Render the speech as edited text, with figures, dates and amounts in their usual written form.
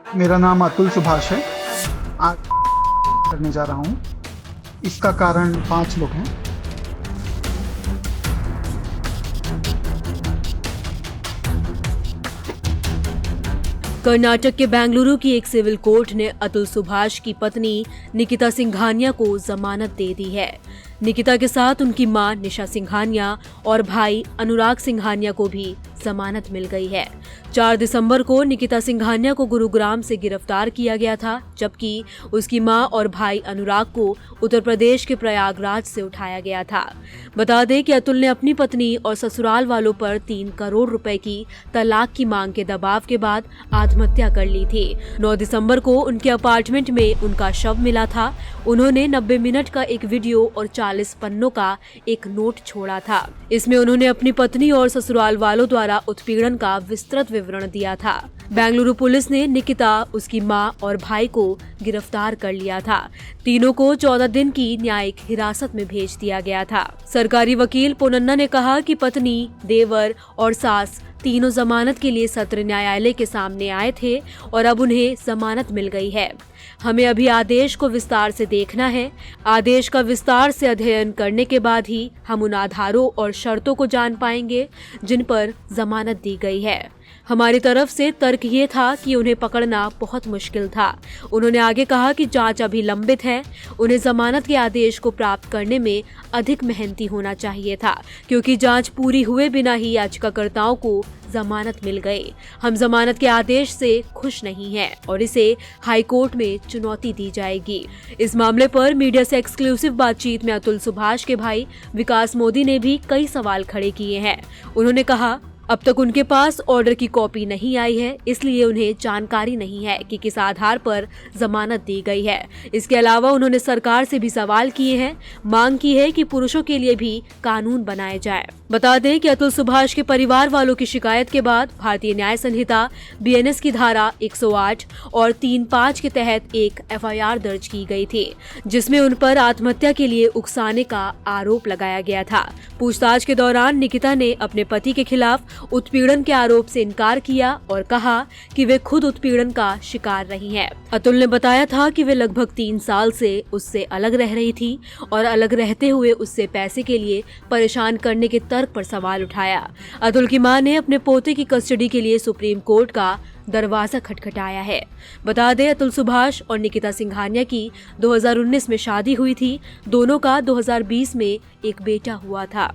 मेरा नाम अतुल सुभाष है। आज करने जा रहा हूँ। इसका कारण 5 लोग हैं। कर्नाटक के बेंगलुरु की एक सिविल कोर्ट ने अतुल सुभाष की पत्नी निकिता सिंघानिया को जमानत दे दी है। निकिता के साथ उनकी मां निशा सिंघानिया और भाई अनुराग सिंघानिया को भी जमानत मिल गई है। 4 दिसंबर को निकिता सिंघानिया को गुरुग्राम से गिरफ्तार किया गया था, जबकि उसकी मां और भाई अनुराग को उत्तर प्रदेश के प्रयागराज से उठाया गया था। बता दें कि अतुल ने अपनी पत्नी और ससुराल वालों पर 3 करोड़ रुपए की तलाक की मांग के दबाव के बाद आत्महत्या कर ली थी। 9 दिसंबर को उनके अपार्टमेंट में उनका शव मिला था। उन्होंने 90 मिनट का एक वीडियो और 40 पन्नों का एक नोट छोड़ा था। इसमें उन्होंने अपनी पत्नी और ससुराल वालों द्वारा उत्पीड़न का विस्तृत विवरण दिया था। बेंगलुरु पुलिस ने निकिता, उसकी मां और भाई को गिरफ्तार कर लिया था। तीनों को 14 दिन की न्यायिक हिरासत में भेज दिया गया था। सरकारी वकील पोन्नन्ना ने कहा कि पत्नी, देवर और सास तीनों जमानत के लिए सत्र न्यायालय के सामने आए थे और अब उन्हें जमानत मिल गई है। हमें अभी आदेश को विस्तार से देखना है। आदेश का विस्तार से अध्ययन करने के बाद ही हम उन आधारों और शर्तों को जान पाएंगे जिन पर जमानत दी गई है। हमारी तरफ से तर्क ये था कि उन्हें पकड़ना बहुत मुश्किल था। उन्होंने आगे कहा कि जांच अभी लंबित है। उन्हें जमानत के आदेश को प्राप्त करने में अधिक मेहनती होना चाहिए था, क्योंकि जांच पूरी हुए बिना ही याचिकाकर्ताओं को जमानत मिल गई। हम जमानत के आदेश से खुश नहीं हैं और इसे हाई कोर्ट में चुनौती दी जाएगी। इस मामले पर मीडिया से एक्सक्लूसिव बातचीत में अतुल सुभाष के भाई विकास मोदी ने भी कई सवाल खड़े किए हैं। उन्होंने कहा, अब तक उनके पास ऑर्डर की कॉपी नहीं आई है, इसलिए उन्हें जानकारी नहीं है कि किस आधार पर जमानत दी गई है। इसके अलावा उन्होंने सरकार से भी सवाल किए हैं। मांग की है कि पुरुषों के लिए भी कानून बनाए जाए। बता दें कि अतुल सुभाष के परिवार वालों की शिकायत के बाद भारतीय न्याय संहिता BNS की धारा 108 और 3(5) के तहत एक FIR दर्ज की गई थी, जिसमें उन पर आत्महत्या के लिए उकसाने का आरोप लगाया गया था। पूछताछ के दौरान निकिता ने अपने पति के खिलाफ उत्पीड़न के आरोप से इनकार किया और कहा कि वे खुद उत्पीड़न का शिकार रही हैं। अतुल ने बताया था कि वे लगभग 3 साल से उससे अलग रह रही थी और अलग रहते हुए उससे पैसे के लिए परेशान करने के तर्क पर सवाल उठाया। अतुल की मां ने अपने पोते की कस्टडी के लिए सुप्रीम कोर्ट का दरवाजा खटखटाया है। बता दें, अतुल सुभाष और निकिता सिंघानिया की 2019 में शादी हुई थी। दोनों का 2020 में एक बेटा हुआ था।